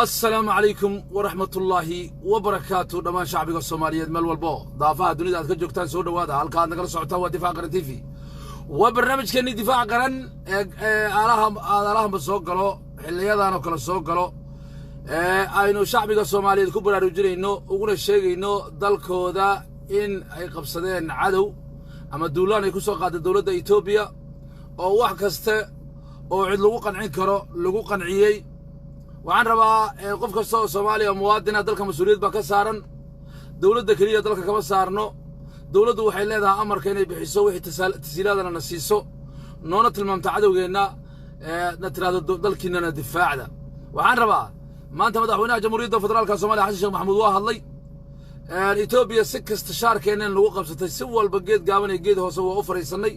السلام عليكم ورحمة الله وبركاته. دمان شعبي الصوماليين مال والبو ضافها دنيا ذات كجوكتان سودا وادا هالكان نقل صعوتها ودفاع قرن تيفي وبرنامج كني دفاع قرن أراهم بالسوق قالوا اللي هذا أنا كل السوق قالوا أينو شعبي الصوماليين كبر رجلي إنه وقول الشيء إنه ذلك ذا إن أي قبصدين عدو أما الدولان يكون سوق هذا الدولة إثيوبيا أو واحد كسته أو عد لقوقا عنكره لقوقا عيي وعن ربا قف كستو سوماليا مواطنة دلك مسؤولية بك سارن دولة دكرية دلك كما سارنو دولة waxay leedahay amarka inay bixiso wixii tasiilaadana nasiiso noona tilmaamta cadawgeena na tiraado dalkiina difaacda waxaan rabaa maanta madaxweynaha jamhuuriyadda federaalka Soomaaliya Xasan Sheekh Maxamuud waa hadlay Ethiopia si kasta shaarkeena lagu qabsatay si walba geed gaaban ee geed hoose waa u fariisanay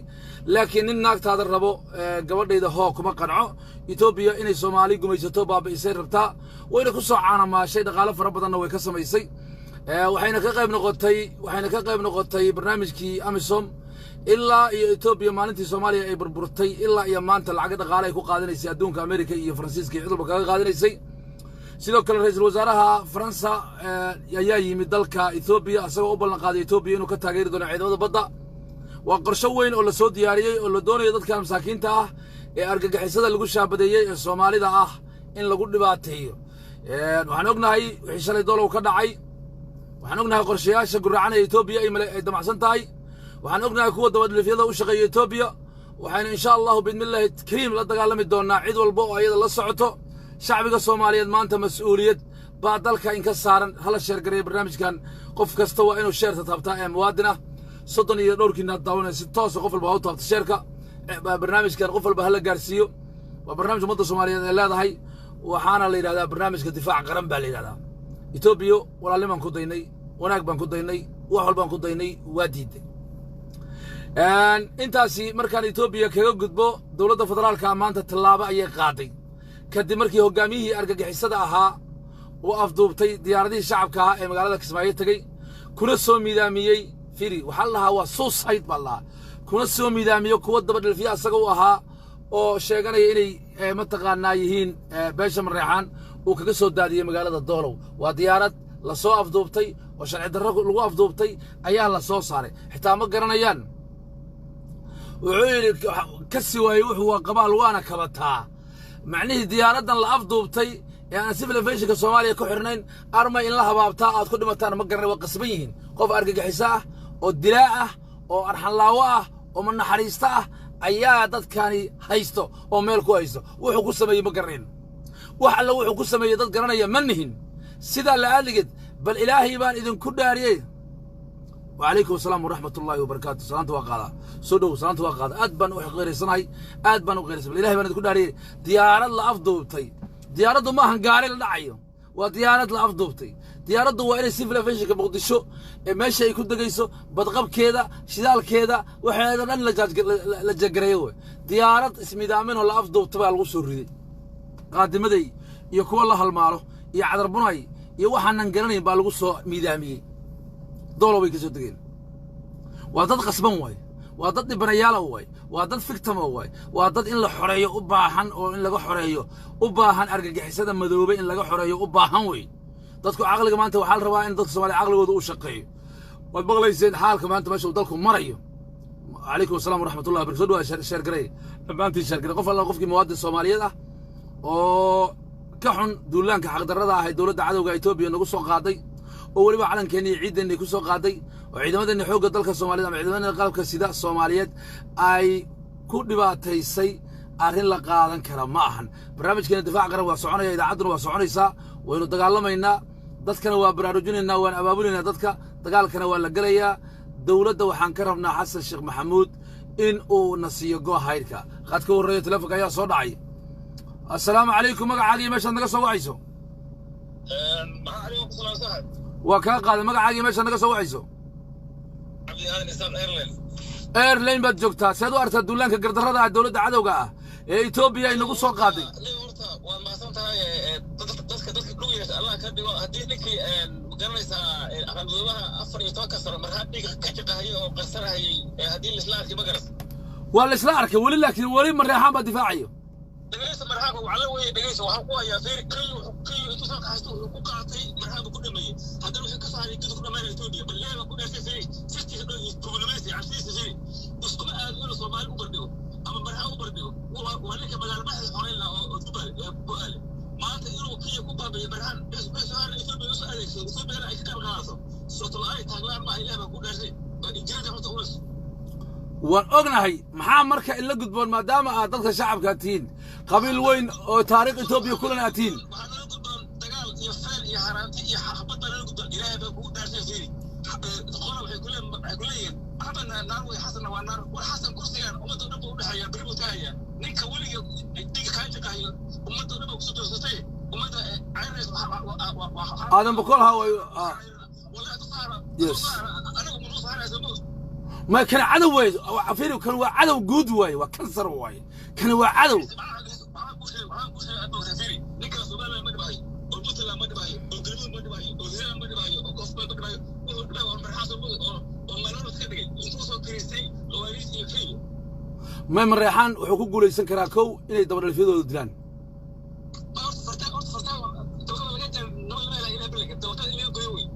laakiin nin naagtaada rabo gabadheeda hoo kuma qanco Ethiopia inay Soomaali gumaysato baabiisay rabtaa wayna ku soo caanamaashay dhaqaale fara badan way ka samaysay waxayna ka qayb noqotay barnaamijkii AMISOM ilaa iyo Ethiopia maalintii Soomaaliya ay burburtay ilaa iyo maanta lacag dhaqaale ay ku qaadanaysay adduunka Amerika iyo Faransiiska iyo cid walba kaga qaadanaysay sidoo kale ra'iisul wasaaraha Faransa ayaa yimid dalka Ethiopia asagoo u ballan qaaday Ethiopia inuu ka taageeri doono ciidamada badda waa qorshe weyn oo la soo diyaariyay oo la doonayo dadka masaakiinta ah ee argagixisada lagu shaabadeeyay ee Soomaalida ah in lagu dhibaateeyo waxaan ognahay wixii shalay doolow ka dhacay waxaan ognahay qorshayaasha guracan ee Ethiopia ay damacsan tahay waxaan ognahay kuwa dabadlifyada u shaqeeya Ethiopia waxayna insha Allah bidmillahi kariim la dagaalami doonaa cid walba oo ayada la socoto shacbiga Soomaaliyeed maanta mas'uuliyad baa dalka in ka saaran hala sheer gareey barnaamijkan qof kasta waa inuu sheerta taabtaa ee muwaadina 30 iyo dhowrkiina daawanay si toos ah qof walba u taabta sheerka barnaamijkan qof walba hala gaarsiiyo waa barnaamij ummadda Soomaaliyeed ee leedahay waxaana la yiraahdaa barnaamijka difaac qaran baa la yiraahdaa Ethiopia walaalniman ku daynay wanaag baan ku daynay wax walbaan ku daynay waa diiday intaasi markaan Ethiopia kaga gudbo dawladda federaalka maanta tallaabo ayay qaaday kadib markii hogaamiyihii argagixisada ahaa oo afduubtay diyaaradihii shacabka ee magaalada Kismaayo tagay kuna soo miidaamiyay firi waxa la lahaa waa suicide balla kuna soo miidaamiyo kuwa dabadhalfiya asaga u ahaa oo sheeganaya inay mataqaanaa yihiin beesha Mareexaan uu kaga soo daadiyay magaalada Doolow waa diyaarad la soo afduubtay oo sharci darro lagu afduubtay ayaa la soo saaray xitaa ma garanayaan wuxuu yiri kasi way wuxuu waa qabaal waana kabataa معنيه ديارتنا الأفضوبتي يعني civil aviation Soomaaliya ku xirnayn armay in la habaabtaa aad ku dhimataan ma garan waa qasban yihiin qof argagaxiso ah oo dilaa ah oo arxan laawo ah oo manaxariista ah ayaa dadkani haysto oo meel ku haysto wuxuu ku sameeyay ma garan wax alla wuxuu ku sameeyay dad garanaya manihin sida la adigid bal ilaahi baan idin ku dhaariyay وعليكم السلام ورحمة الله وبركاته سلامته وقاضة سودو سلامته وقاضة أدبن وغير صنعي أدبن وغير صنعي إلهي بنا تكون داري ديارة لأفضوبتي ديارة ما هنقاري لدعيه وديارة لأفضوبتي ديارة وإني سيفل فيش كبغضشو ماشي يكون دقيسو بتغب كذا شدال كذا وحيدا لن لجاقريوه ديارة اسمي دامين ولا أفضوبتي بقى الغسور دي قادمة دي يكون الله المالو يعذر بناي يوحنا ننقرني بقى الغسو ميدامي دولو بيكسو دقين وادد قصبان واي وادد بريالا واي وادد فكتما واي وادد إن لحرية أباهن أو إن لغا حرية أباهن أرقاقحسادا مدوبة إن لغا حرية أباهن واي دادكو عقلك ما أنت وحال ربا إن دادك سوالي عقلك ودو شقي والبغليسين حالك ما أنت ماشي ودالكم مريو عليكم السلام ورحمة الله وبركاته شير قري لما أنت شير قري قف الله قفكي مواد الصومالية ده كحن دولان كحق دردا هاي دولة عدوغا إثيوبيا نغو سو قادي oo waliba calankeeni ciidan ku soo qaaday oo ciidamadan xoogga dalka Soomaaliyeed ama ciidamada qalabka sida Soomaaliyeed ay ku dhibaataysay arrin la qaadan kara ma ahan barnaamijkeena difaac qaran waa soconaya idaacaduna waa soconaysa waynu dagaalamaynaa dadkana waa baraarujinaynaa waan abaabulinaa dadka dagaalkana waa la galayaa dawladda waxaan ka rabnaa Xasan Sheekh Maxamuud in uu nasiyo goohayrka qadka warreeyo telefoonka ayaa soo dhacay assalaamu calaykum magacaaga meesha naga soo wacayso عليكم السلام صاحب وكان قادم مقعاقي ماشا نقا سوحيسو عبد الهادي نسان ايرلاين باد جوجتا سيدو ارتا دولانكا قردرada dawladda cadawga ah ee Ethiopia inagu soo qaaday lii horta waa maasan tahay dadka dhugaysa Allah ka dhigo hadii ninkii garanaysa aqoonduubaha 14 ka sano markaa dhiga ka shaqeeyo oo qarsanahay hadii la isla arkay ma garas waa la isla arkay wali laakiin wali Mareexaan ba difaacayo دقيس مرحبا وعلى وين دقيس وحقوا يا فير كل تصل كاستو وقاطي مرحبا كل مية هذا لو كسر على كده كل مية توبيا بالله ما كنا سيسي ستي كوبلميسي عشان سيسي بس كم أقول صومال أوبرديو أما مرحبا أوبرديو وهناك بدل ما حد حوالي لا بقال ما تقولوا كي كوبا بمرحبا بس هذا يسوي يسأل يسوي بينا أي كلام غلط صوت الله تغلى ما إله ما كنا شيء إنجيل ده تقولش وأغنى maxaa marka in la gudboon maadaama aad dadka shacabka tiin qabiil weyn oo taariikh Itoobiya kulan aatiin aadan bokol hawa yes ما كان عدو واي عفيري كان هو عدو جود واي وكنسر واي كان هو عدو ما من ريحان وحقوق جوليسن كراكو إني دبر الفيديو دلان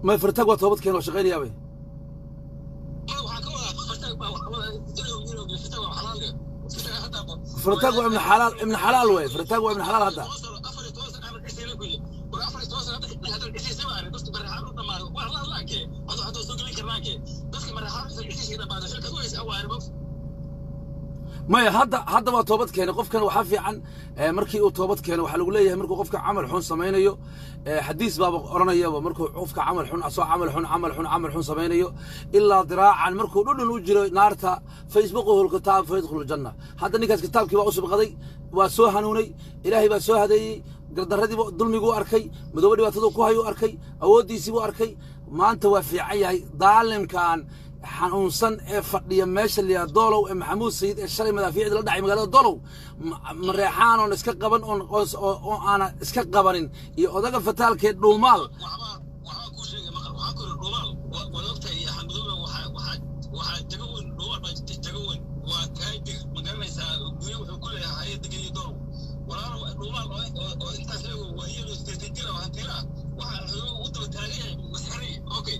ما فرتاق وطوبت كانوا شغالين يا بي فرتاق وابن حلال ابن حلال وين فرتاق وابن حلال هذا ما هذا ما توبت كان قف كان وحافي عن مركي أو توبت كان وحلو ليه مركو قف عمل حون سمينيو حديث باب قرنيا ومركو قف عمل حون أسوا عمل حون سمينيو إلا ذراعا مركو لون وجري نارتا فيسبوك هو الكتاب فيدخل الجنة هذا نيكاس كتاب كي وأسب غدي وسوه هنوني إلهي بسوه هذي قدر هذي ظلمي جو أركي مدوري واتدو كوهيو أركي أودي سيبو أركي ما أنت وافي عيا ظالم كان حنونسن فديا ماشي اللي دولو محمود سيد الشري مدافيع لا دحي magaalada dolow marreexaan oo iska qaban oo aan iska qabanin iyo odaga fataalkee dhuumaal waxa ku sheegay waxa ku dhuumaal walaaltay xamdulla waxa tagawin dhuumaal ba tagawin waa kaaydig magaranaysa guriga wuxuu ku leeyahay deegaanka dolow walaal dhuumaal oo intaas leeyahay waa iyadoo isticmaal waxa tira waxa uu daba taagay masxari okay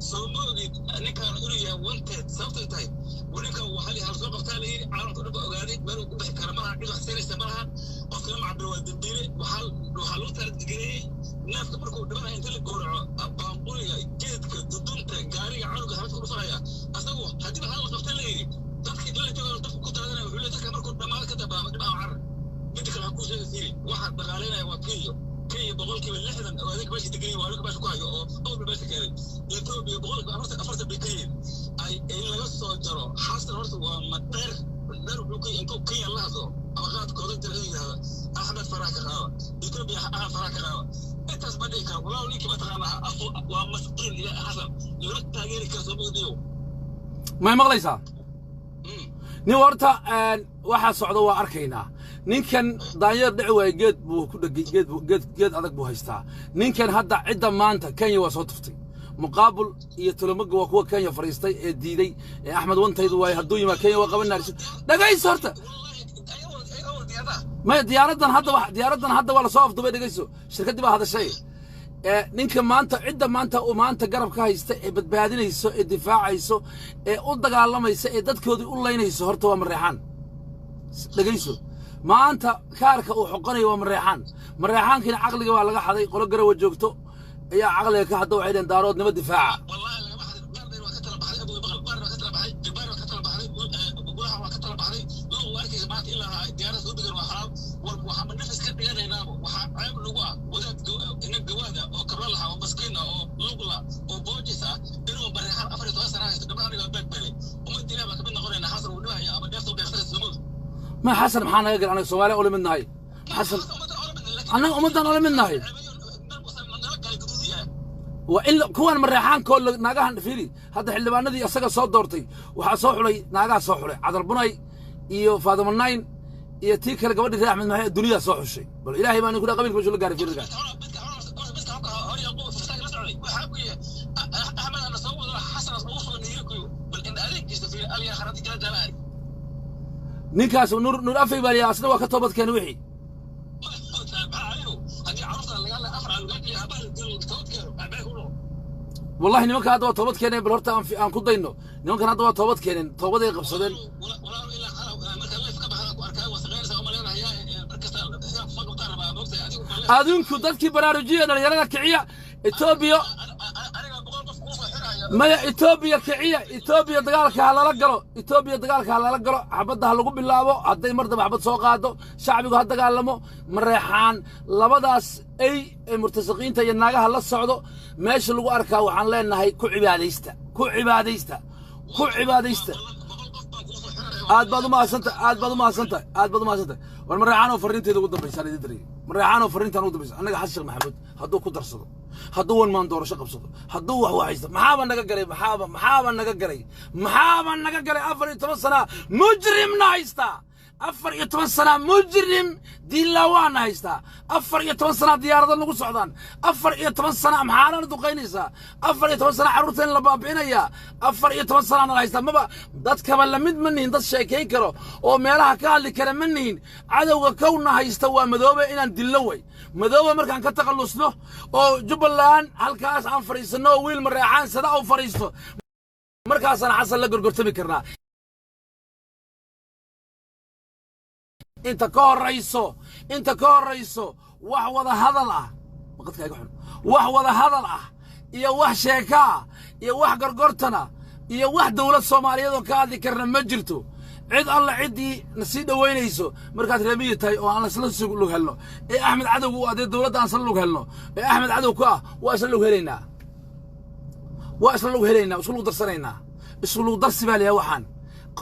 سومودي أنا كان أقولي وانت صوتي طيب ولكن وحالي هالسوق الثاني عارض أنا بأغاني بنو بحكرمها عقيدة حسين استمرها وكلام عبد الوهاب الدبيري وحالو ثلاث دقيقة ناس كبركوا دمنا ينتلق جورع بامبولي جيدك ضدنت قاري عارض حمد كل صايا أسوي هدي بحال قفتين لي تذكر اللي تقول تفك كنت أنا ولا تذكر مركو دمار كده بقى عرض بدك الحكومة كثير واحد بغالينا وكيلو كي بقولك باللحظة وهذيك باش تجري وهذيك باش كواي أول باش كاري يتوب بقولك أفرت بكين أي لا يصو جرو حاصل هرت ومطير نرو بلوكي إنكو كي الله زو أبغات كودت هذا أحمد فراك غاوة يتوب يا أحمد فراك غاوة أنت أسبديك ولا وليك ما تغنى أفو ومسكين يا حسن يرد تغيير كسبوا ديو ما مغليسا نورتا واحد صعدوا وأركينا ninkan daanyeer dhici waay geed buu ku dhagay geed adag buu haystaa ninkan hadda cidda maanta Kenya waa soo tuftay muqaabul iyo tulamaga waa kuwa Kenya fariistay ee diiday ee Axmed wantaydu waay haduu yima Kenya waa qabanaysa dhagayso horta ma diyaaradan hadda waa la soo afdubay dhagayso shirkadii baa hadashay ninka maanta cidda maanta garab ka haysta ee badbaadinayso ee difaacayso ee u dagaalamaysa ee dadkoodii u leynayso horta waa mareexaan dhagayso ما أنت كارك وحقني ومريحان كنا عقلي ولا حدا يقول جرا وجوكتو يا عقلي كحد وعيدين دارود نمد دفاع والله أنا ما حد بقدر وكتر بحري أبو بقدر وكتر بحري جبار وكتر بحري بقولها وكتر بحري لو وارك جماعة إلا ديارة سودة وحرام وحمد نفس كتر جانا ينامو وحعيب لقوا وذات إن الجوادة أو كرلها ومسكينة أو لقلا أو بوجسة إنه مريحان أفريقيا توصل هاي تقبلني قبل بالي ومن دينا ما كبرنا قرينا حصل ونوها يا أبو ديفتو بيختار الزمود ما حسن محانا يقول أنا سوالي أولي من هاي حسن أنا أمدنا أولي من هاي وإلا كون مريحان كل ناقها فيري هذا حلبان الذي أسقى صوت دورتي وحصوح لي ناقها صوح لي عذر بناي إيو فاضم الناين يتيك لقبل رياح من هاي الدنيا صوح الشيء بل إلهي ما نقول قبل كل شو اللي قاري فيري قال أحمد أنا صوت حسن أوصل نيركو بل إن عليك يستفيد أليا خرطي كلا جمالي نيكاس ونور أفي بالي أصلا وكتبت كان وحي والله نمك هذا توبت كينين بالهرتا أن كدينه نمك هذا توبت كينين توبت يقبصدين ولا إلا أنا مثلا الله يفقد أركان وصغير سوى مليون هي بركز فوق وطار بقى بوقت أذن كدت كي برارجية أنا كعية إثيوبيا ما إثيوبيا كعية إثيوبيا دجالك على لقرو إثيوبيا دجالك على لقرو حبضها لقوا بالله هذا مرة حبض سوق هذا شعبي هذا قالمو مريحان لبداس أي مرتزقين تيناجا هلا الصعدو ماشي لقوا أركا وعن لنا هي كعباديستا كعباديستا كعباديستا عاد بعض ما سنت عاد بعض ما سنت عاد بعض ما سنت والمريحان وفرنتي لو قدام بيسار يدري مريحان وفرنتي أنا قدام بيسار أنا حسق محمود هدو كدر صدق هدو ما ندور شقب صدق هدو وحيد محابا نجقري محابا نجقري محابا نجقري أفر يتوصل مجرم نايستا أفر يتوصل مجرم ديلاوان نايستا أفر يتوصل ديار ذا السودان أفر يتوصل محارن دقينيسا أفر يتوصل عروتين لبابينيا أفر يتوصل أنا نايستا ما دات كمان لمد مني دات شيء كرو أو ميلها كان لكلام مني عدو كوننا هيستوى مذوبة إن ديلوي مذوبة مركان كتقلص له أو جبلان هالكاس عن فريسنو ويل مريحان سدا أو فريسو مركاس أنا حصل لقر قرتبي كرنا انت كور رئيسو وحوض هذا الله وقت كاي خن وحوض هذا الله يا وح شيكا يا وح قرقرتنا يا وح دولة Soomaaliyeed oo ka hadli karna ma jirto cid alla cidii nasiib dhaweynayso markaad rabiyo tahay oo aan isla soo lug helno ee Axmed Cadow oo adeed dawladda aan isla lug helno ee Axmed Cadow ku ah waa isla lug heleynaa isku lug darsanaynaa isku lug darsi baa leeyahay waxaan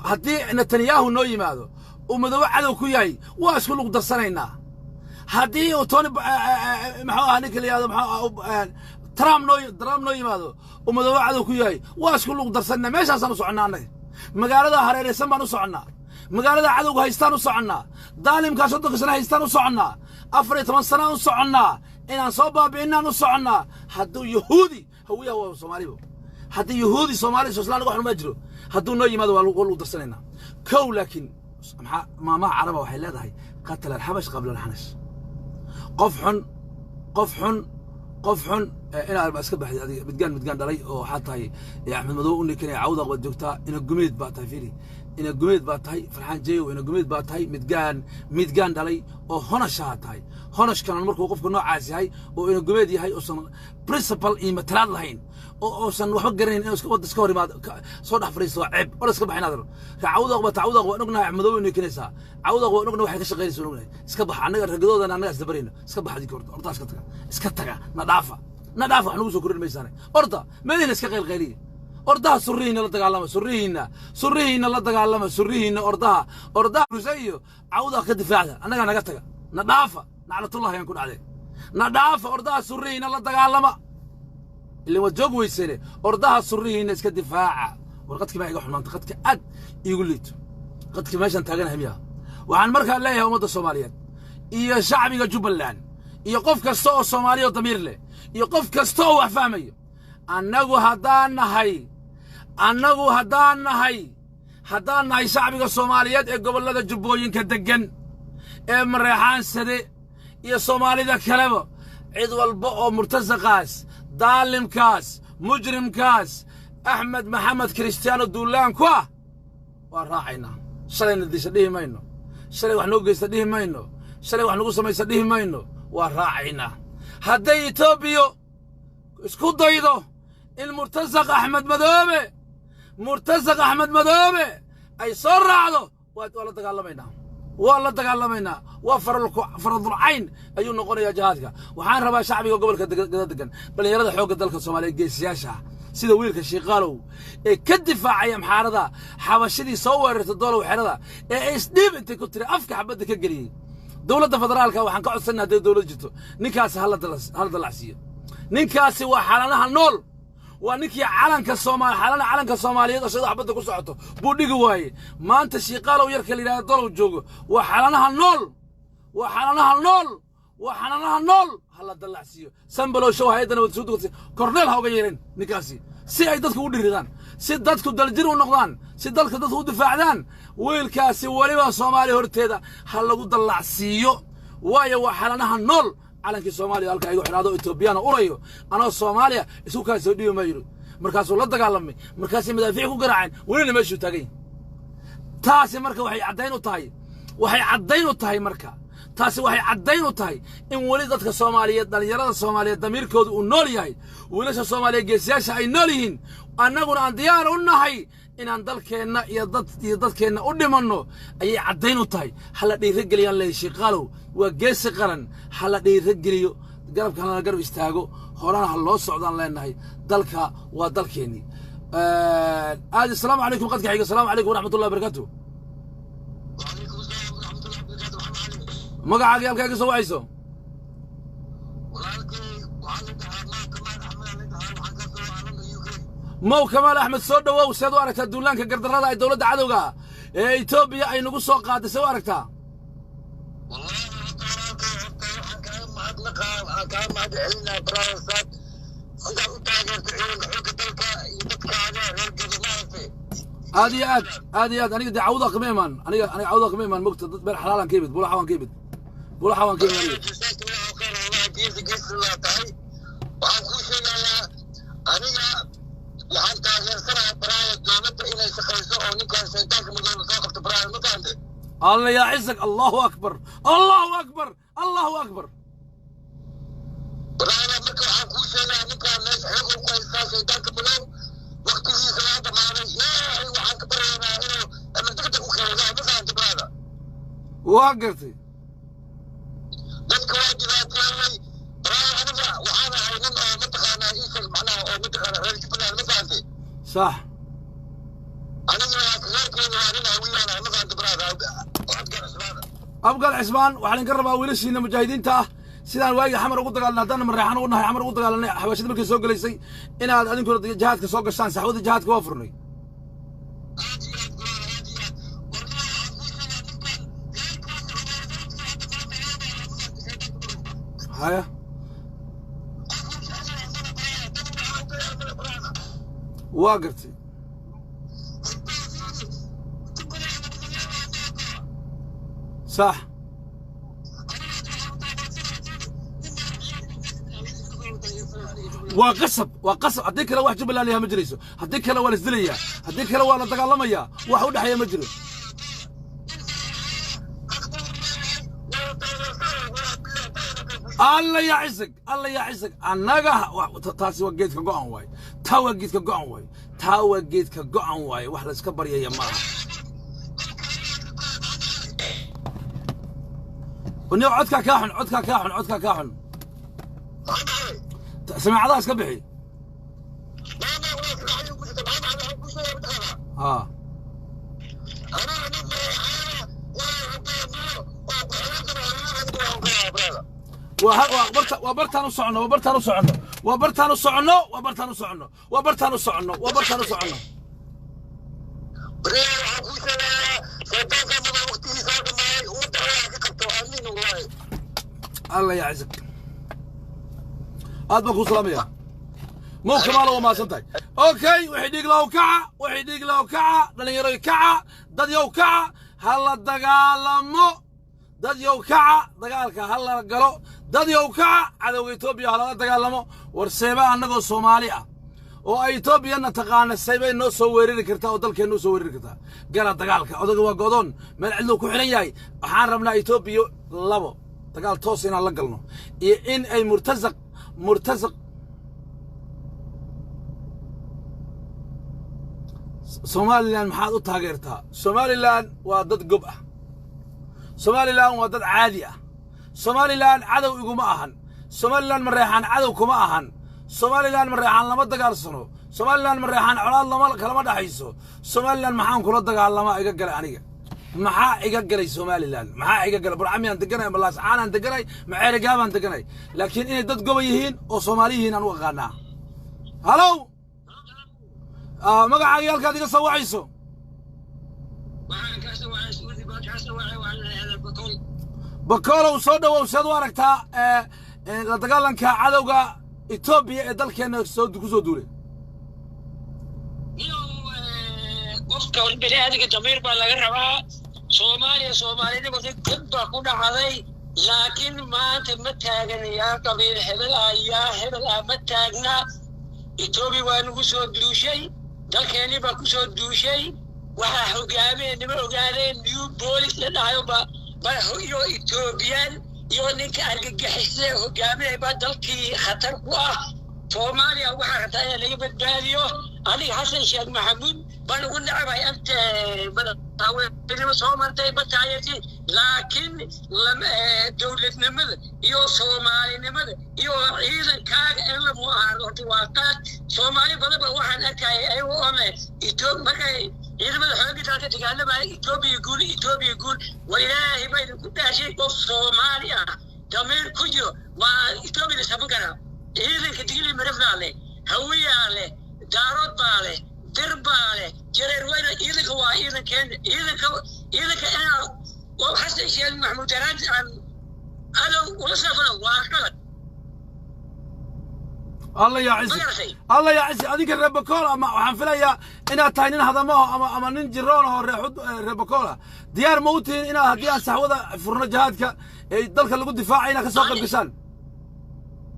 haddii Netanyahu noo yimaado ومدوع عدو كوياي واسكو لو درسنينا هدي وتوني محو هنيك اللي هذا محو ترام نو يمادو ومدوع عدو كوياي واسكو لو درسنا ماشي اسان سوعنا انغ مغالدا هريريسان بان سوعنا مغالدا عدو هيستان سوعنا ظالم كا صدق سنه هيستان سوعنا 14 سنه سوعنا ان سو بابينا سوعنا هدو يهودي هو سوماليو هدي يهودي سومالي سوسلان wax ma jiro haduu noo yimaado waa lagu darsanayna kow laakiin ما عربة وحيلات هاي قتل الحبش قبل الحنش قف حن إلى أسكب متجان دلي أو حتى هي يا أحمد مدو إني كنا عودة ودكتور إن الجميد باتاي فيري إن الجميد باتاي فرحان جيو إن الجميد باتاي متجان دلي أو هنش هاي هنش كان المركب وقف كنا عازي هاي وإن الجميد هاي أصلا برينسيبل إيمترال هين أوسن وحقرين إنه سكوت سكوري ما صدق فريس وعب ولا سكب حنادر كعودة وبتعودة ونقنا عمدو إنه كنيسة عودة ونقنا واحد كشغير سنونه سكب حناجر رجدود أنا ناس دبرين سكب حد يكورد أرتا سكتها نضافة حنوس وكل الميزانة أرتا ما دين سكغير غيري أرتا سرين لا تقالما سرين لا تقالما سرين أرتا رزيو عودة كدفاع أنا قتها نضافة نعلة الله ينكون عليه نضافة أرتا سرين لا تقالما اللي وجوج ويسيله أرضها سريه الناس كدفاع ورقتك ما يقول منطقتك أد يقول لي قدك ماشي أنت هجنا هميها وعن مركز الله يا أمة الصوماليات يا شعبي جبلان يقف كستو الصومالي وضمير له يقف كستو وفهمي أنجو هدان هاي شعبي الصوماليات قبل لا جبوين كدجن مريحان سدي يا صومالي ذا كلامه عيد والبقى مرتزقاس ظالم كاس مجرم كاس أحمد محمد كريستيانو دولان كوا وراعينا شلي ندي سديه ماينو شلي وحنوق سديه ماينو شلي وحنوق سمي سديه ماينو وراعينا هدي إثيوبيا اسكو ضيدو المرتزق أحمد مدوبي أي صار عدو ولا تقالمينا وفرض العين أيون نقول يا جهادك وحان ربا شعبي وقبل كدقن بل يرد حوق دلك الصومالي جيس سياسة سيدا ويلك الشيقالو كدفاع أيام حارضة حواشدي صورت الدولة وحارضة اسديب انت كنت أفكا حبدك القريه دولة فدرالك وحان قعد سنة دولة جتو نكاسي هلا دلعسية نكاسي وحالانها النول ونكي علنك الصومال حالنا علنك الصوماليين أشهد حبتك وسعته بوديك واي ما أنت شيقالو يركل إلى الدولة وجوجو وحالناها النول هلا دلع سيو سنبلو شو هيدنا وتسودو كورنيل هاو غيرين نكاسي سي أي دتك وديران سي دتك دلجير ونقدان سي دلك دتك ودفاعدان ويلكاسي وليبا صومالي هورتيدا هلا دلع سيو واي وحالناها النول calankii Soomaaliya halka igu xiraado Etoobiyana urayo anoo Soomaaliya isku ka soo dhiyo ma yiri markaasuu la dagaalamay markaasay madaafiic ku garaaceen weli meeshu tagay taasi marka waxay caddayn u tahay marka taasi waxay caddayn u tahay in weli dadka Soomaaliyeed dhalinyarada Soomaaliyeed damiirkoodu uu nool yahay wiilasha Soomaaliyeed geesiyaasha ay nool yihiin annaguna aan diyaar u nahay inaan dalkeenna iyo dadkeenna u dhimanno ayay caddayn u tahay hala dhiirigeliyaan leeyahay qalow waa geesi qaran hala dhiirigeliyo garabka hala garab istaago horana ha loo socdaan leenahay dalka waa dalkeenni assalaamu calaykum qadka xiga assalaamu calaykum waraxmatullahi wabarakaatuh magacaaga halkaaga soo wacayso mow kamaal axmed soo dhawow seed u aragtaa duulaanka gardarrada ay dowladda cadowga ee Itoobiya ay nagu soo qaaday see u aragtaa aad iyo aad aniga dee cawda kama imaan aniga cawda kama imaan mogta dad beer xalaalan ka yimid bulaxa waan ka yimid waxaan ku sheegayaa aniga waxaan taageersanahay baraaya dowladda inay shaqayso oo ninkaan shaytaanka madowga soo qabto baraaya ma fahamtay الله يعزك الله أكبر الله أكبر الله أكبر برايا marka waxaan ku sheegayaa ninkaan meesha xeego ku haysta shaytaanka madow waqtigiisa waa dhamaaday waxaan ka baryaynaa inuu ama degdeg u keeno ma fahamtay baraada waa gartay dadka waa dhibaateeyay baraaya aniga waxaan ahay nin oo mataqaanaa iisal macnaha oo mataqaanaa reer jubbaland ma fahamtay صح أبقى العثمان وحنا نقرب ويلشينا مجاهدين تاه سيدان واجي حمر ugu dagaalna hadana marreexan ugu nahay xamar ugu dagaalnay xabashada markay soo galeysay inaad adinku jihadka soo gashaan saxwada jihadka waa furnay haya waa gartay صح وقصب هديك لو واحد جبل عليها مجلسه هديك لو ولا زليه هديك لو ولا دغالميا واحد ودحيا مجري الله يعزك الله يعزك انغا تاسي وجيت كغون واي تا وجيت كغون واي تا وجيت كغون واي wax la iska bariyay ma ونيو عدك كاحن سمع هذا اسك بخي ها وبرتان وصعنا الله يعزك هذا بكو سلامية مو كمال وما سنتك اوكي وحيديق له كعة لن يرى كعة داد يو كعة هلا دقالمو داد يو كعة دقالك هلا قالو داد يو كعة عدو إثيوبيا هلا دقالمو ورسيبا انكو صوماليا oo Itoobiya taqaan saybay noo soo weerari kartaa oo dalkeenu soo weerari kartaa gala dagaalka odaga waa godoon meel cid ku xiran yahay waxaan rabnaa Itoobiya labo dagaal toos inaan la galno iyo in ay murtazaq Somaliland maxaad u taageertaa Somaliland waa dad gob ah Somaliland waa dad caadi ah Somaliland cadow iguma ahan Somaliland mareexan cadow kuma ahan Somaliland مريحان لما دقالسنو Somaliland مريحان علاad lama kala dhaxayso Somaliland maxaan kula dagaalama iga galay aniga maxaa iga galay Somaliland maxaa iga galay burcamiyan deganay balaas aanan deganay maceerigaaban deganay laakiin inay dad gob yihiin oo Soomaaliyiin aan u aqaanaa halo magacaaga halka adiga soo wacayso bakolo soo dhawow saad u aragtaa la dagaalanka cadowga Itoobiya ee dalkeena soo duulay qofka bini'aadamka damiir baa laga rabaa Soomaaliya Soomaalida wada dad baa ku dhaxday لكن ما أنت متاجن يا قبيل حبل يا حبل متاجنا إثيوبيا ونقصوا دوشي ذلك يعني بقصوا دوشي وحقامي نبغى قارين نيو بوليس لنايو هو إثيوبيان يونيك أرجع حسه حقامي بدلك خطر قوة سوماليا وحتى اللي بداليو علي حسن شيخ محمود بنقول نعم أنت بنقول صوم أنت بتاعتي لكن لما دولة نمد يو سومالي نمد يو إذا كان إلا معارض واقع سومالي بدل بروح أنا كاي أيوة أنا إثيوبيا مكاي إذا ما حاجة تاعك تقال ما إثيوبيا يقول وإلهي ما يقول ده شيء قف سوماليا دمير كجو ما إثيوبيا سبقنا إذا كتير مرفنا عليه هوية عليه دارود بالله دربالة جرير وين إذا هو إذا كان أنا وحسن شيخ محمود راد عن أنا وصفنا واقع الله يعزك الله يعزك هذيك الربكولا ما حنفلها إنها تاينين هذا ما أما ننجرونه الربكولا ديار موتين إنها هديان سحوذة فرنا جهادك ضلك اللي قد دفاع إنها كسوق القسان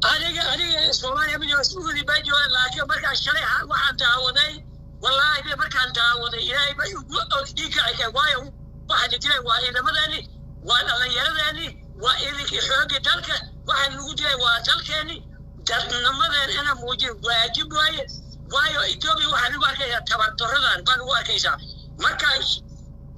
أنا سوماليا من يسوعني بيجوا لكن مركز الشريحة واحد تعودي والله إذا مركز تعودي إلهي بيجوا إيكا وايو واحد يجي وإذا مدني وأنا غيرني وإذا كحوجي تلك واحد نقول وتلكني دمنا أنا موجود واجب وايو إثيوبيا واحد واقع تبرتردان بان واقع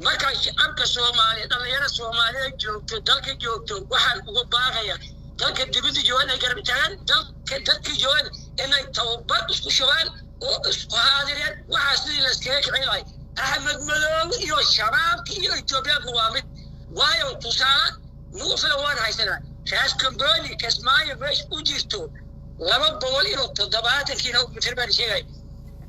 مركز أبكى سوماليا دلنا سوماليا جوكتو تلك جوكتو واحد وباقيا تلك الدبلة جوان يقرب تعال تلك جوان إنه توبة إسكشوان وهذا وحاسين الاسكيك عيلاي أحمد ملوك يو الشباب يو إثيوبيا قوامد وايو تصاعد نوفل وان هاي سنة شاس كمبوني كسماية باش أجيستو لما بقول إنه تضبعات كينو مثل شيء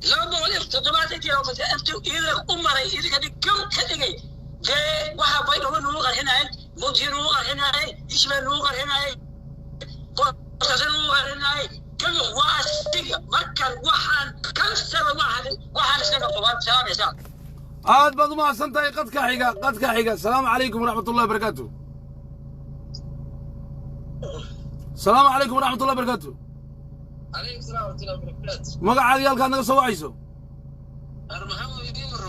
لما بقول إنه تضبعات كينو مثل أنتو إذا أمري إذا كان كم كذي ده واحد بينه نوغر هنا مدير نوغر هنا يشمل نوغر هنا كل واحد مكر واحد كل سنة واحد سنة طبعا سلام يا سلام عاد بعض ما سنتي قد كحيقة السلام عليكم ورحمة الله وبركاته السلام عليكم ورحمة الله وبركاته عليكم السلام ورحمة الله وبركاته ما قاعد يالك أنك سوعيسو أنا محمد يمر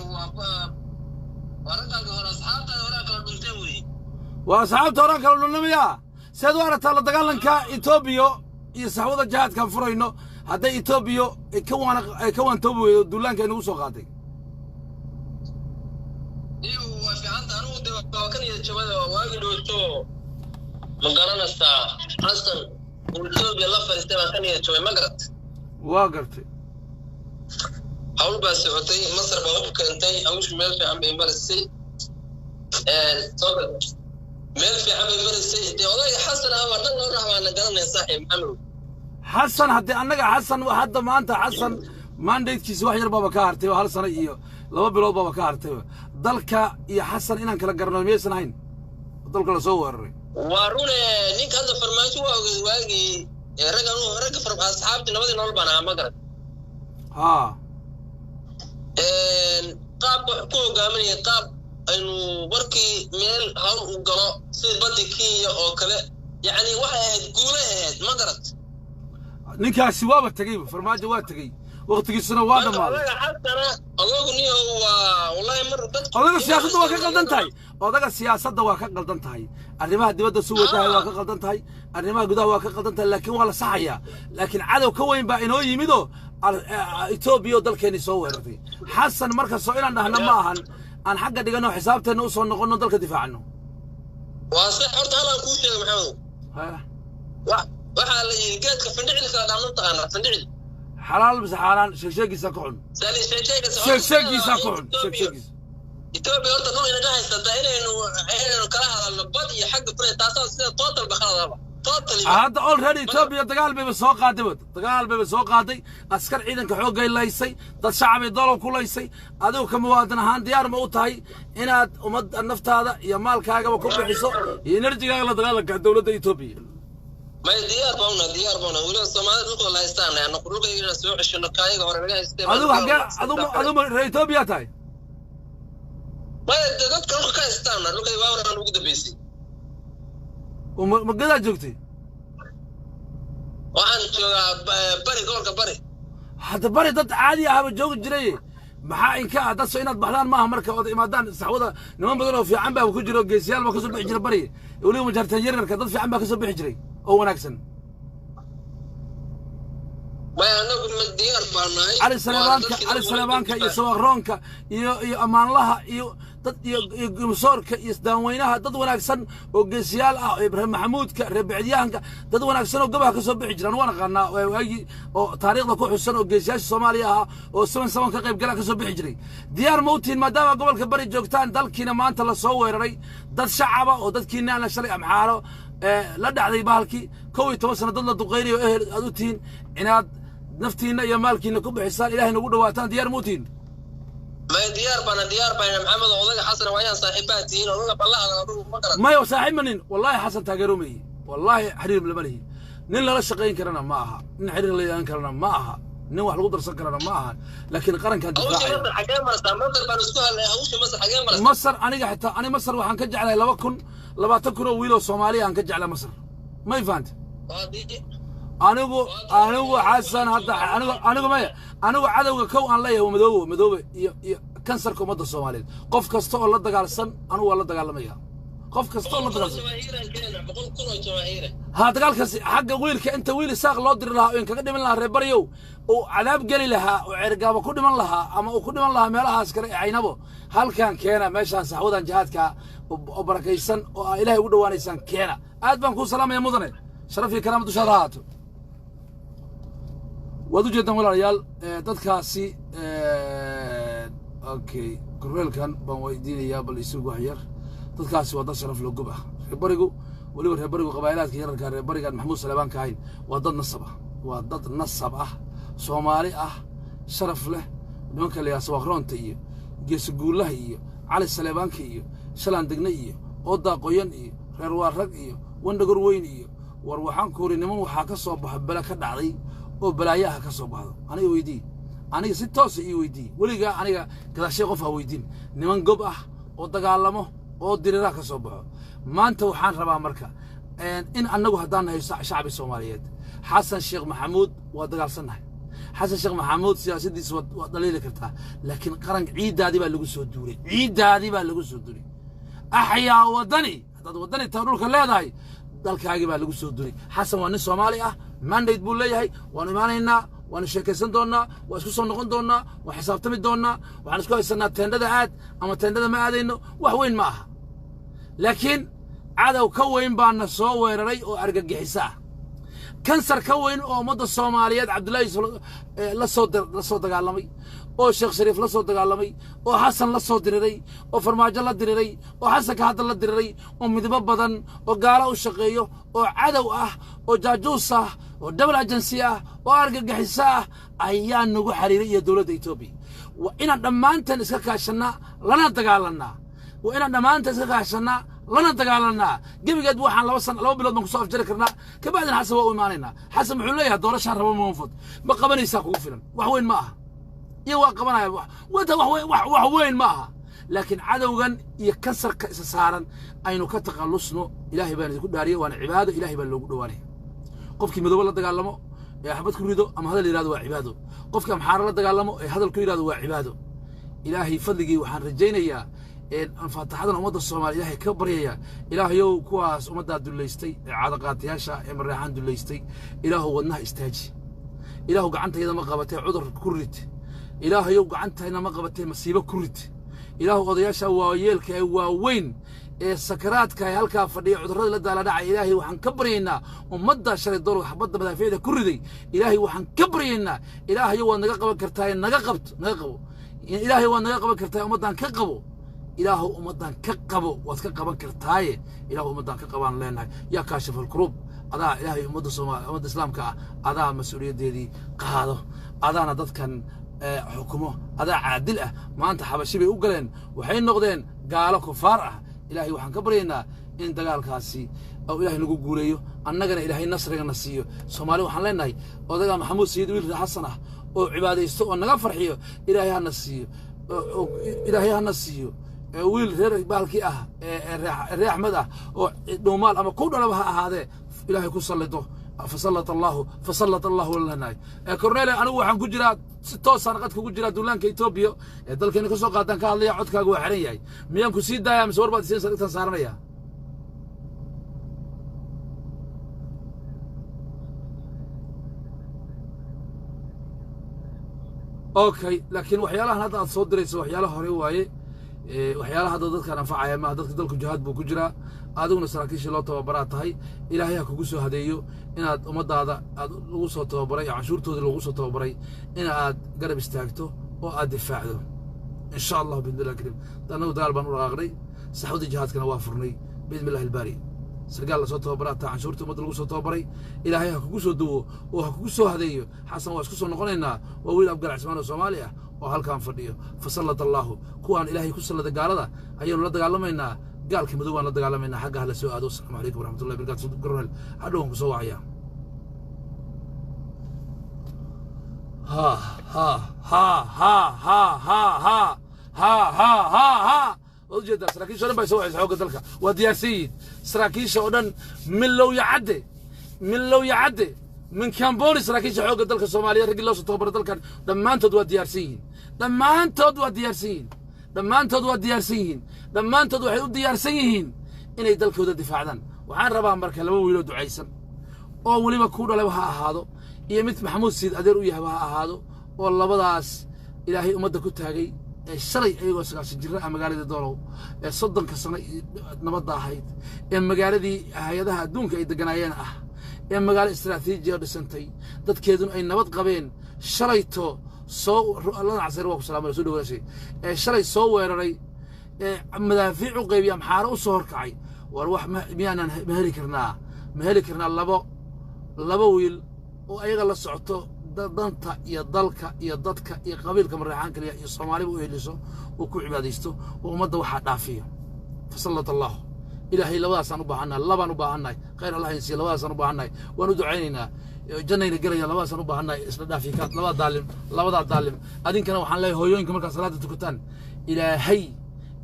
ورقة أصحابك وراك الملتوي وأصحابته وراك الملتوي سيد وارد تلا دقالن كا إثيوبيا يسحوذ الجهاد كان فرينو هذا إثيوبيا كوان توبو دولان كانوا سوقاتي. إيوه في عند أنا وكان يتشبه واجد وتو مقارنة الساعة أصلا وإثيوبيا لفة استمع كان يتشبه مقرت. واقرتي. حول بس عطي مصر بوقت كنتي أوش مال في عم بيمارسي. صبر. مال في عم بيمارسي دي والله حسن هو نقول راح وانا قلنا صاحب محمد. حسن هدي أنك حسن وحد ما أنت حسن ما عندك كيس واحد بابا كارتي وهل سنة إياه لو بلو بابا كارتي ضلك يا حسن إنك لقرنا ميسن هين ضلك لصور وارونا نيك هذا فرماسي واجي رجع فرم أصحابتي نبضي نقول بنا مقرد قاب كو قامني قاب إنه بركي ميل هون وقلا سيد بدي كي أو كلا يعني واحد قوله مقرد نيكا سوابة تجيب فرماج جوات تجيب وقت السنة واحدة ما والله حتى أنا أقول إني هو والله مرة هذا السياسة دوا كقلدن تاي هذا السياسة دوا كقلدن تاي الرماة دي بدو سوى تاي وكقلدن تاي الرماة جدا وكقلدن تاي لكن ولا صحيح لكن عدو كوين بينه يميدو إثيوبيا دل كان يسوي رتي حسن مركز سؤال عندنا معهن عن حق ديجانو حسابته نوصل نقولنا دل كدفاع عنه واصح حرت هلا كوش يا محمود ها waxaa la yiri geedka fandhicil kala dhaman taqaana fandhicil xalaal bis xaaraan sheegiisa ku xun sheegiisa ku xun sheegiisa Ethiopia horta dhul inaga haysata inaynu kala hadalno bad iyo xagga fure taasoo sida total bakhaladaba total hadda already Ethiopia dagaal bay soo qaaday askar ciidanka xoogga ilaysay dad shacbi dalow ku laysay adigu ka muwaadin ahaan diyaar ma u tahay inaad umad naftaada iyo maalkaaga ku bixiso iyo energy-gaaga la dagaalanka dawladda Ethiopia ما ديار بونا ولا الصومال نقول لا يستاهل أنا أقول لك إذا سوى عشان كايغ ورا بيجي يستاهل أدو إثيوبيا تاي ما تقول كايغ يستاهل لو كايغ ورا نقول دبيسي ومقدار جوكتي waxaan joogaa bari gobolka bari hadda bari dad caadi ah ba joog jiray maxaa inka dad soo inaad baxdaan maaha marka oo imaadaan saxwada niman badan oo fiican baa ku jiro geesiyaal ba ka soo bixi jiray bari waliba majartan yararka dad fiican baa ka soo bixi jiray oo wanaagsan ma anagu ma diyaar baanahay علي سليمانka iyo sawaqroonka iyo amaanlaha iyo dad iyo gumsoorka iyo daawaynaha dad wanaagsan oo geesiyaal ah Ibrahim Maxamuudka reebicdiyaanka dad wanaagsan oo gabaha ka soo bixi jiraan waan qanaa waagi oo taariikhda ku xusan oo geesiyaasha Soomaaliya ah oo 7 ka qayb gala ka soo bixi jiray diyaar mawtiin maadaama gobolka bari joogtaan dalkiina maanta la soo weeraray dad shacab ah oo dadkiina aan shalay amxaaro la dhacday bahalkii 12 sano dad la duqeynayo ehel aad u tiin inaad نفتينا يا مالكينا كوب حسان إلهي نقول واتان ديار موتين ما ديار بنا محمد وضيق حسن ويان صاحباتين ونقول بالله على مقرد ما يو صاحب منين والله حسن تاجرومي والله حريم لمله نين لا شقين كرنا معها نين حرير اللي كرنا معها نين واحد قدر سكرنا معها لكن قرن كان دفاعي مصر أنا حتى أنا مصر وحن كجع على لبا تكون ويلو صومالي هن كجع على مصر ما يفهمت anigu xasan hadda anigu ma anigu cadawga kow aan leeyahay madoobe iyo kansarka ummadda Soomaaliyeed qof kasta oo la dagaalsan anigu waa la dagaalamaya qof kasta oo la dagaalsan ha dagaalkaas xagga wiilka inta wiil saaq loo diri lahaa in kaga dhiman lahaa reer bariyow oo cadaab gali lahaa oo cirgaaba ku dhiman lahaa ama uu ku dhiman lahaa meelahaas kale aynabo halkan keena meeshaan saxwadan jihadka oo barakaysan oo Ilaahay ugu dhawaanaysan keena aad baan ku salaamay mudane sharaf iyo karaamad u sharaxaato وادو جدا ولا ريال دادكاسي اوكي كوريل كان بان ويدين يا بل يسوق وحير دادكاسي ودا شرف لو غبا ريبريغو وليبا ريبريغو قبائلات يرر كان ريبريغان محمود سليمان كاين وداد نصب سومالي شرف له nimanka la yaasoo aqroonta iyo gees guulaha iyo cali saleebaanka iyo shalaan degna iyo oda qoyan iyo reer waarag iyo wandagor weyn iyo war waxaan ku ri niman waxa ka soo baxay bala ka dhacday oo balaayaha ka soo baxdo aniga weydii aniga si toos ah weydii waliga aniga gadaashay qof ha weydiin niman gob ah oo dagaalamo oo dirira ka soo baxo maanta waxaan rabaa marka in anagu hadaan nahay shacbi Soomaaliyeed Xasan Sheekh Maxamuud waa dagaalsanahay Xasan Sheekh Maxamuud siyaasadiisa waa dhaliili kartaa laakiin qaran ciidaadi baa lagu soo duulay axyaa wadani hadad wadani taarulka leedahay dalkaagi baa lagu soo duulay Xasan waa nin Soomaali ah mandate buu leeyahay waan imaanaynaa waan sheekaysan doonaa waan isku soo noqon doonaa waan xisaabtami doonaa waxaan isku haysanaa teendada aad ama teendada ma aadayno wax weyn ma aha laakiin cadow ka weyn baana soo weeraray oo argagixisa kansar ka weyn oo ummadda Soomaaliyeed Cabdullaahi la soo dagaalamay oo Sheekh Shariif la soo dagaalamay oo Xasan la soo diriray oo Farmaajo la diriray oo Xasan ka hadal la diriray oo midba badan oo gaala u shaqeeyo oo cadow ah oo jaajuus ah oo double agency ah oo argagixisa ah ayaa nagu xariiray iyo dawladda Itoobiya wa ina dhamaantan iska kaashana lana dagaalanaa wa ina dhamaantan iska kaashana lana dagaalanaa gabigeed waxaan 2 bilood ku soo afjari karnaa ka bacdina Xasan waa u imaanayna Xasan wuxuu leeyahay doorashaan rabo moonfud ma qabanaysaa kugu filan wax weyn ma aha iyo waa qabanaya wax weyn ma aha laakiin cadawgan iyo kansarka isa saaran aynu ka taqalusno Ilaahay baan idinku dhaariyay waana cibaado Ilaahay baa loogu dhawaanay qofkii madooba la dagaalamo ee xabad ku rido ama hadal yiraahdo waa cibaado qofka amxaar la dagaalamo ee hadal ku yiraahdo waa cibaado Ilaahay fadligii waxaan rajaynayaa in faataxadan ummadda Soomaaliyeed Ilaahay ka baryaya Ilaahayow kuwaas ummadda duleystay ee caadaqaatiyaasha ee maraaxan duleystay Ilaahu wadnaha istaaji Ilaahu gacantayda ma qabatay cudur ku rid Ilaahayow gacantayda ma qabatay masiibo ku rid Ilaahu odayaasha waayeelka ee waaweyn ee sakaraadka ay halka fadhiyo cudurrada la daala dhacay Ilaahay waxaan ka baryaynaa ummadda shalay door xabadda madaafeeda ku riday Ilaahay waxaan ka baryaynaa Ilaahayow waad naga qaban kartaa naga qabo Ilaahay waad naga qaban kartaa ummaddan ka qabo Ilaahu ummaddan ka qabo waad ka qaban kartaaye Ilaahu ummaddan ka qabaan leenahay yaa kaashif al-kurub adaa Ilaahay ummadda Soomaaliyeed ummadda Islaamka adaa mas'uuliyadeedii qaado adaana dadkan xukumo adaa caadil ah maanta xabashi bay u galeen waxay noqdeen gaalo kufaar ah Ilaahay waxaan ka baryaynaa in dagaalkaasi oo Ilaahay nagu guuleeyo annagana Ilaahay nasriga siiyo Soomaali waxaan leenahay odaga Maxamuud Sayid wiil Xasan ah oo cibaadaysto oo naga farxiyo Ilaahay hana siiyo wiil reer baalkii ah reer axmed ah oo dhuumaal ama ku dhalaba ha ahaadee ilaahay ku sallido fasallat allahu lanaay korneel anigu waxaan ku jiraa si toosaan qadka ku jiraa duulaanka Itoobiya ee dalkeena ka soo qaadan ka hadlaya codkaaga waa xiran yahay miyaan ku sii daayaa mise warbaad siin intaan saaranaya okay laakiin waxyaalahan hadda aad soo dirayso waxyaalaha hore waaye waxyaalaha hadda dadkaan anfacaya ma dadka dalku jihaad buu ku jiraa adiguna saraakiishii loo tababaraa tahay ilaahay ha kugu soo hadeeyo inaad ummadaada aad lagu soo tababaray canshuurtooda lagu soo tababaray in aad garab istaagto oo aad difaacdo insha allah biidnillahi kariim annagu dagaal baan u dhaqaaqnay saxwadii jihaadkana waa furnay biidnillahi albaari sargaal la soo tababaraa taa canshuurta ummadda lagu soo tababaray ilaahay ha kugu soo duwo oo ha kugu soo hadeeyo xasan waa isku soo noqonaynaa waa wiil abgarac cismaan oo Soomaali ah oo halkaan fadhiyo fasallat allahu kuwaan ilaahay ku sallada gaalada ayaanu la dagaalamaynaa gaalka madow waan la dagaalamaynaa xagga hala soo aado assalaamu calaykum waraxmatullahi wabarakaatu korneel hadhow waan ku soo wacayaa وجد سراكيش أنا بيسوي حوق دلك ودياسيد سراكيش أودن من لو يعدي من كامبوني سراكيش حوق دلك الصومالية رجل الله ستوبر دلك لما أنت دوا ديارسين لما أنت دوا ديارسين إن يدلك وده دفاع ذن وعن ربع مركز لو ويلو عيسى أو ولي ما كونا لو هذا يمت محمود سيد أدير وياه هذا والله بداس إلهي أمده كتاجي الشري أيوة سكاس الجراء مقالة دولو صدق كسنة نبض هايد المقالة دي هيدا دونك إذا جنايين المقالة استراتيجية لسنتي ضد كيدون أي نبض قبين شريته صو الله عزيز وقف سلام رسوله ولا شيء الشري صو ورري مدافع قيبي محارة وصهر كعي والروح ميانا مهلكرنا لبويل وأيضا الله سعته دانتا يا دلك يا ضدك يا قبيلك من ريحانك يا الصومالي وإهلسو وكو عباديستو ومدى واحد دافيه فصلت الله إلهي لواس أنو باهنا لبا نباهنا خير الله ينسي لواس أنو باهنا وندعيننا جنينا قرية لواس أنو باهنا إسلا دافيكات لبا ظالم أدين كانوا وحان لاي هويوينك مركز صلاة تكتان إلهي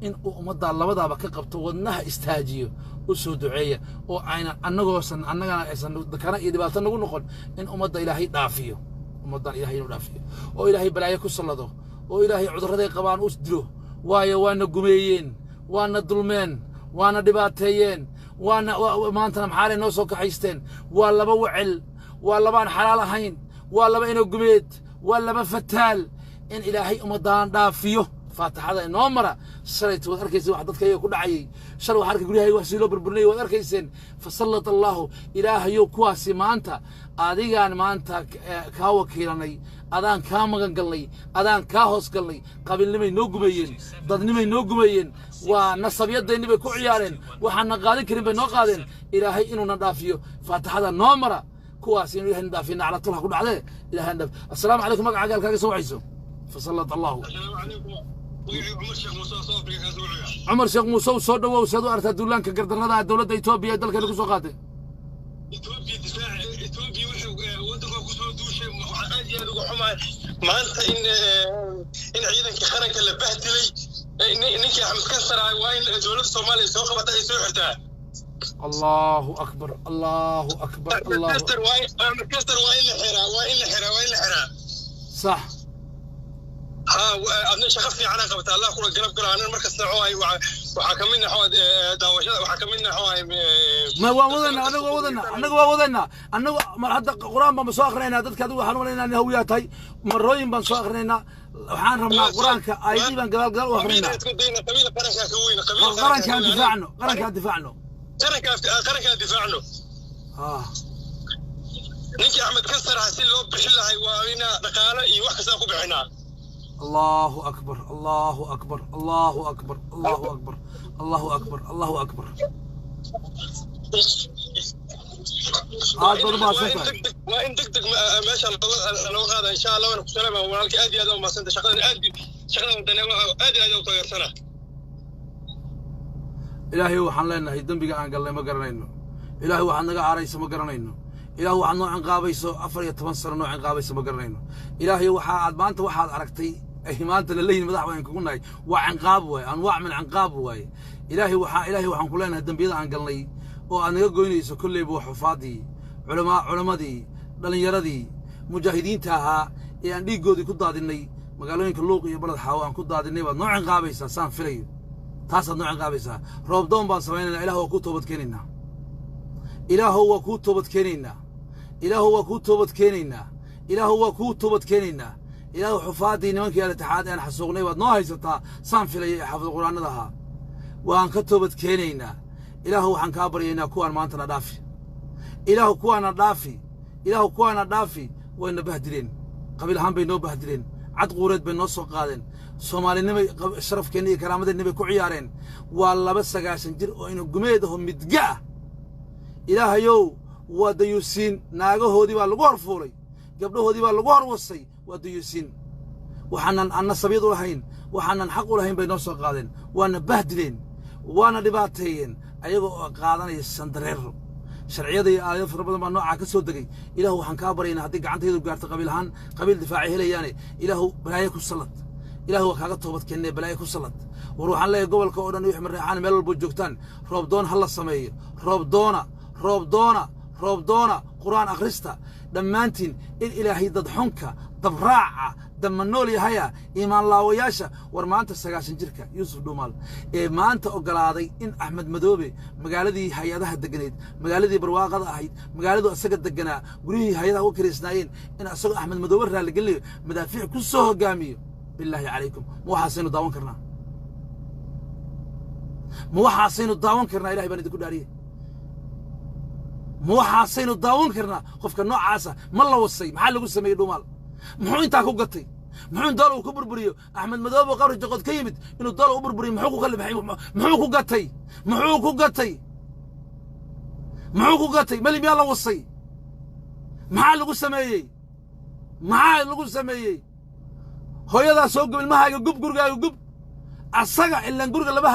إن أمدى لبا بكا قبطو ودنها استهاجيو usoo duceeya oo ayna annagana aysan dakana iyo dhibaato nagu noqon in ummadda ilaahay dhaafiyo oo ilaahay balaayo ku sallado oo ilaahay cudurraday qabaan u dilo waayo waana gumeeyeen waana dulmeen waana dhibaateeyeen waana maantana maxaa noo soo kaxaysteen waa laba wacel waa labaan xalaal ahayn waa laba inoo gumeed waa laba fataal in ilaahay ummaddan dhaafiyo فاتحة نومرة شريت وأركيس واحد ضد كيو كل عي شر وحركة قولي هاي وسيلو بربرني وأركيسين فصلت الله إله يو كواسي ما أنت أديان ما أنت كاو كيراني أدان كامغن قلي أدان كاهوس قلي قبل نمي نوجمين ضد نمي نوجمين ونصب يد نبي كعيارين وحنا قادين كريم بنوقادين إلهي إنه ندافيو فاتحة نومرة كواسي إنه ندافينا على طول كل عليه إله نداف السلام عليكم مقع قال كاجي سوعيسو فصلت الله السلام عليكم عمر شيخ موسى وصودا وسادو أرتا دولان كقدرنا الدولة إثيوبيا دلك اللي كسو قاته إثيوبيا دفاع إثيوبيا ودقوا كسو دوشة وحاجة يدقوا حما ما أنت إن عيدك خرك اللي بهدلي إنك يا حمد كسر وين دولة الصومالية سوق بتاعي سوحتها الله أكبر الله أكبر الله كسر وين الحرا صح أنا شخصني على قبت الله كل قلب كل أنا مركز نوعي وحكمنا حواد داوشة وحكمنا حواد ما وضعنا أنا ما هذا القرآن بمساخرنا هذا كذا حنولنا نهويات هاي مروين بمساخرنا وحان رمنا القرآن كأيدي بنقال وآخرنا قرآن كان دفاعنا نيجي أحمد كسر عسل لو بحلها وينا نقالة يوحك ساقو بعنا الله أكبر الله أكبر الله أكبر الله أكبر الله أكبر الله أكبر هذا ما سنت وإن دقدق ما شاء الله أنا وهذا إن شاء الله وأنا كسلامة ولكن أدي هذا وما سنت شغلنا شغلنا ودنا أدي هذا وطير سنة إلهي وحن لنا هيدن بيجا عن قال ما قرنينه إلهي وحن نجا عريس ما قرنينه إلهي وحن نوع قابيسو أفر يتفنصر نوع قابيسو ما قرنينه إلهي وحاد ما أنت وحاد عرقتي ما أنت اللي مدح وين كنا وعنقاب وأنواع من عنقاب وين إلهي وحن كلنا هدم بيض عن قلني وأنا يقولني كل يبو حفاظي علماء دلن يردي مجاهدين تاها يعني دي جودي كده هذني مقالين كلوق يبلد حوان كده هذني بعد نوع عنقاب سان فري تاسد نوع عنقاب روب دوم بان سمعنا إله وكتب كنينا إله وكتب كنينا إله وكتب كنينا إله وكتب كنينا إله حفاظي نمك يا الاتحاد أنا حسوقني بعد نوع هيستا سان فري حفظ القرآن لها وأن كتبت كنينا إله وحن كابرينا كوان ما أنت نضافي إله كوان نضافي إله كوان نضافي وين بهدلين قبل هم بينو بهدلين عد قورد بين نص قادن سومالي النبي شرف كني كرامة النبي كعيارين والله بس عشان جر وإنه جميدهم متجع إله يو وديوسين ناقه هودي بالغور فوري قبله هودي بالغور وصي وديوسين وحنا أنا سبيض لهين وحنا نحق لهين بين نص قادن وأنا بهدلين وأنا دباتين أيقو قادن يسندرر شرعية آيات فربنا ما نوع عكس ودقي إله وحن كابرينا هديك عن تيجي قارت قبيلهان قبيل دفاعي هلا يعني إله بلايك الصلاة إله وكاغت توبت كني بلايك الصلاة وروح الله قبل كورن يحمل ريحان مال البوجوكتان روب دون هلا السمية روب دونا قرآن أخرستا دمانتين الإلهي ضد حنكة ضبراعة دم النولي هيا إيمان الله وياشا ورمانت السقاشن جركا يوسف دومال ما أنت أقلادي إن أحمد مدوبي مقالدي هيادها الدقنيد مقالدي برواقض أحيد مقالدي أسقى الدقنا قريه هيادها وكريسنايين إن أسقى أحمد مدوبي اللي قال لي مدافع كل سوه قامي بالله عليكم مو حاسين الداون كرنا إلهي بني تقول داريه مو حاسين الداون كرنا خوف كنوع عاسى ما الله وصي محل لو سمي دومال محو انت كو قطي محو دالو كبربريو احمد مدوب قبر جقود كيمد انه دالو بربري محو كو محو كو قطي ملي بي الله وصي محل لو سمي هويدا سو قبل ما هاي قب غرغا قب اسغا الا غرغا لبا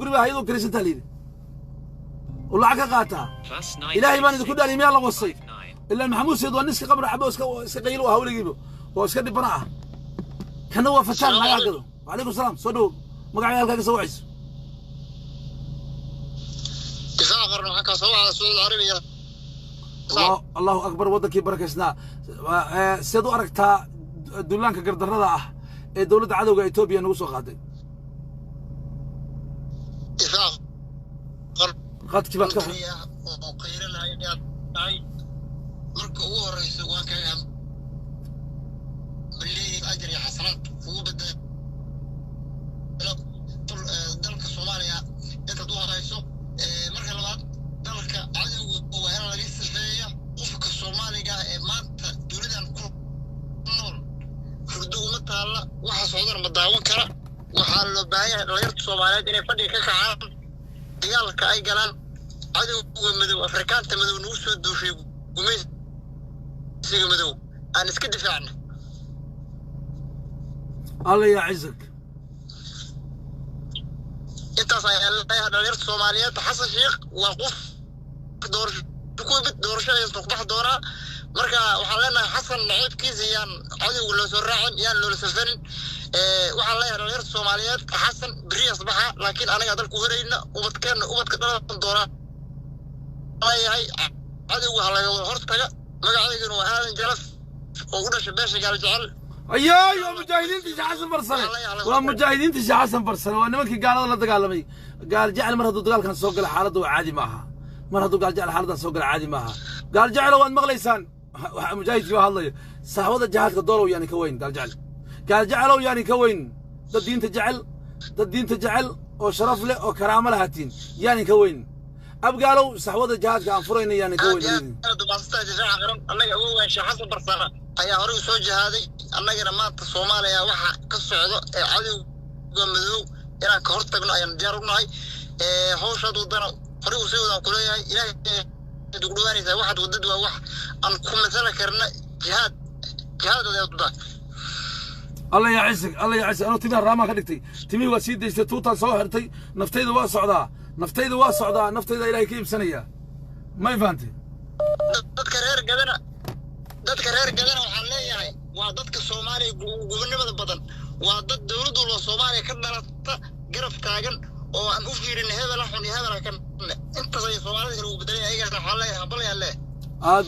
غرغا هيدو كريسنتا ليد والله قاتا إلهي ما ندخل على مياه الله وصي إلا المحمود سيد والنسك قبر عبوس سقيلوا هؤلاء يجيبوا واسكت براءة كان هو فتان ما يعقله وعليكم السلام صدوق ما قاعد يلقى سوى عيسو كسافر معك سوى السعودية العربية الله أكبر وضك بركة سنا سيدو أركتا دولانك قرد الرضا دولة عدو إثيوبيا نوسو قادي قد كيف كفر وقير لها يعني مركو هو الرئيس وكان باللي أجري حسرات هو بدأ دلك الصومالية أنت دوها رئيسه مركو لبعض دلك عدو وهنا لقيت الفية وفك الصومالي ما تريد أن كل نول فردوه متى waxa socdar ma daawan kara waxa loo baahan yahay dhalinyarada Soomaaliyeed inay fadhi ka kacaan dagaalka ay galaan cadawga madow Afrikaanta madow noo soo duushay gumaysiga madow aan iska difaacno الله يعزك انت صاير dhalinyarada Soomaaliyeed Xasan Sheekh waa qof doorasho isqox doora marka waxa leenahay Xasan naciibkiisa yaan cadawga loo soo raacin yaan loo safarin waxa la yiraahdaa dhalinyarada Soomaaliyeed Xasan bari asbaxa laakiin anaga dalku horeyna ubadka dhalan doona ayahay cadawga halaga hortaga magaceeduna waa aadan jalaf oo u dhashay beesha gaal jecel ايوه مجاهدين تيجي حسن برسنه ومجاهدين تيجي حسن برسنه وانا مالكي قال الله دغالمي قال جعل مر هدو دغال كان سو غلا حالده عادي maaha مر هدو قال جعل حالده سو غلا عادي maaha قال جعل وان مقليسان مجاهد في هالله صحوده جهادك دولو يعني كوين قال جعلوا يعني كوين دين تجعل او شرف له او كرامه لهاتين يعني كوين اب قالوا صحوده جهادك ان فرين يعني كوين الله هو شيخ حسن برسنه ayaa hore u soo jihaaday annagana maanta Soomaaliya waxa ka socdo ee cadawga madow inaan ka hortagno ayaan diyaar u nahay hawshaad wadana hore u soo wadaan kuleeyahay ilaahay dugdhuwaanaysa waxaad wadad waa wax aan ku masala karna jihaad wadada الله يعزك انا تبي الرامه كدغتي تمي waa sii deystay tuutan soo xirtay naftayda waa socdaa naftayda ilaahay ka ibsanaya ma fahanti dadka reer gadana waxaan leeyahay waa dadka Soomaaliya gobonimada badan وضد دولة الصومالية كنا قرف تاجن وأن أفكر إن هذا لحن هذا كان أنت زي الصومالية وبدليل أي جهة حالة بلي عليه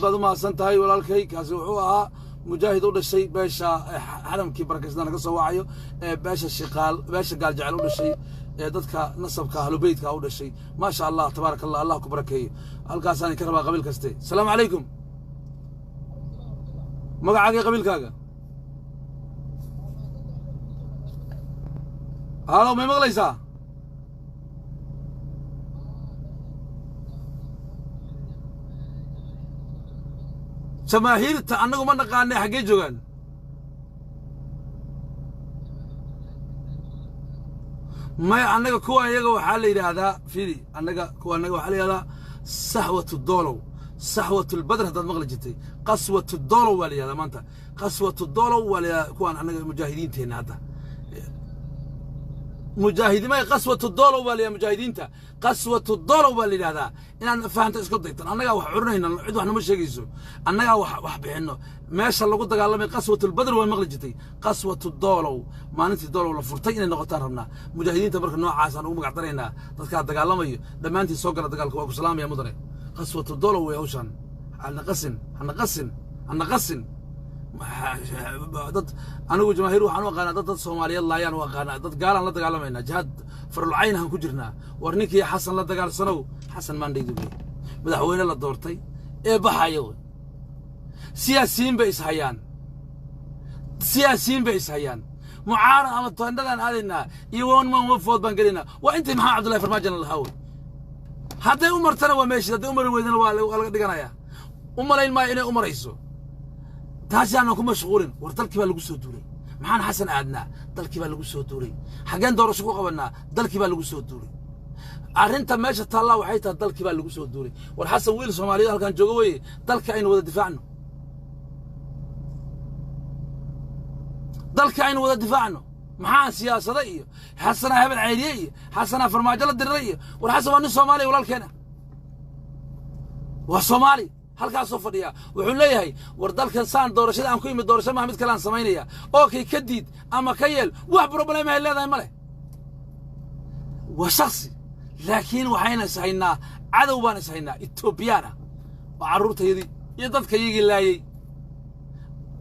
بعد ما سنتهاي ولا الكي كاسوحوها مجاهد ولا شيء باشا حرم كي بركزنا نقص وعيه باشا الشقال باشا قال جعلوا ولا شيء dadka nasabka ahlu beedka u dhashay ma sha Allah tabaaraka Allah Allah ku barakeeyo halkaasaan ka rabaa qabiil kaste assalaamu alaykum magacaaga qabiilkaaga halo ma maqlaysaa jamaahiirta annagu ma naqaanay xagee joogaan ما أنا كوا يجوا حالي هذا فيني أنا كوا أنا حالي هذا سحوة الدولو سحوة البدر هذا مغلجتي قسوة الدولو ولا هذا ما أنت قسوة الدولو ولا كوا أنا مجاهدين تين هذا مجاهدين ما قسوة الدولو ولا مجاهدين تا قسوة الدولو ولا هذا إن أنا فهمت إيش قصدي أنا جا وحرنا هنا عدو إحنا مش جيزو أنا جا وحبينه ما شاء الله قلت قال لي قسوة البدر والمغلجتي قسوة الدولو ما أنت الدولو ولا فرتين نقطارنا مجاهدين تبرك النوع عشان ومقعدرينا تذكر قال لهم لما أنت سوقنا تقال كواكو سلام يا مدري قسوة الدولو ويوشان أنا قسن dad anigu jamaahiir waxaan u aqaanaa dad Soomaaliyeed la ayaan u aqaanaa dad gaalan la dagaalamayna jihad farul cayn aan ku jirnaa war ninkii Xasan la dagaalsanow Xasan Mandhiidu madaxweyne la doortay ee baxayo siyaasiyiin bay is hayaan mucaarad ama toondadan aadina iyo wan ma food baan galina waa intii maxaa Cabdullaahi Farmaajo la hawo haday u martana waa meeshii haday u mar weydana waa laga dhiganaya u malayn ma inay u marayso taasi aan ku mashquulin war dalkii baa lagu soo duulay maxaan Xasan aadna dalkii baa lagu soo duulay xageen doorasho ku qabanaa dalkii baa lagu soo duulay arinta meesha taala waxay tahay dalkii baa lagu soo duulay war Xasan wiil Soomaaliyeed halkan jooga way dalka aynu wada difaacno dalka aynu wada difaacno maxaan siyaasadda iyo Xasan Habal Caydiye iyo Xasan Farmaajo la diray war Xasan waa nin Soomaali walaalkeena waa Soomaali halkaas soo fadhiya wuxuu leeyahay war dalkan saan doorashada aan ku imid doorasho Maxamed Kalaan sameynaya oo kay ka diid ama ka yeel wax problem ay leedahay male waa shakhsi laakiin waxayna sahaynaa cadow baan sahaynaa Ethiopiana oo carruurtaydi iyo dadka iyagii laayay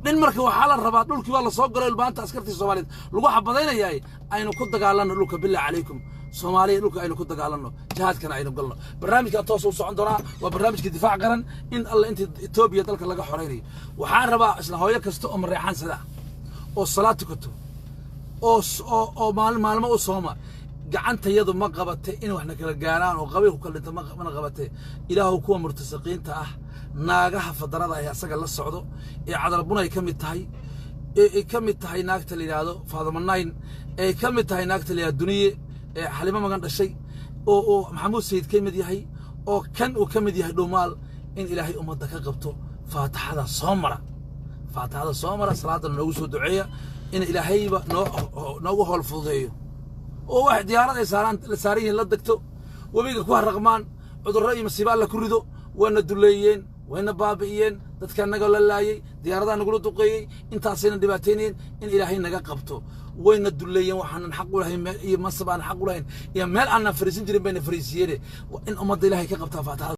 dhin marka waxa la rabaa dhulkii waa la soo galay ilbaanta askartii Soomaaliyeed lagu xabadaynayaa aynu ku dagaalano dhulka billaah calaykum Soomaaliya dhulka aynu ku dagaalano jihadkana aynu galno barnaamijka toos u socon doona waa barnaamijka difaac qaran in alla inta Ethiopia dalka laga xoreeyay waxaan rabaa isla hooyo kasta oo mareexan sada oo salaad tukato oo maalmo u sooma gacantayadu ma qabatay in waxna kala gaaraan oo qabiil ku kala dhinta ma qabatay ilaahu kuwa murtasaqiinta ah naagaha fadarada ay asaga la socdo ee cadarbunay kamid tahay naagta la yiraahdo Faadamanayn ee kamid tahay naagta la yiraahdo Duniye حليمة مغان دشي او محمود سيد كمد يحي او كان او كمد يحي دومال ان الهي امده كقبتو فاتحه صومره صلاه نوغو سو دعيه ان الهي نوغو هول فوديو او واحد ديارad ay saareen la degto wabiga ku raqmaan cudurro iyo masiibo la ku rido wana duleeyeen wana baabi'iyeen dadka naga la laayay diyaaradaha nagu duqeeyay intaasina dhibaateyneen in ilaahay naga qabto wayna duleeyeen waxaan xaq u lahayn iyo masabaan xaq u lahayn iyo meel aan fariisin jirin bayna fariisiyeen in ummadda ilaahay ka qabtaa faataha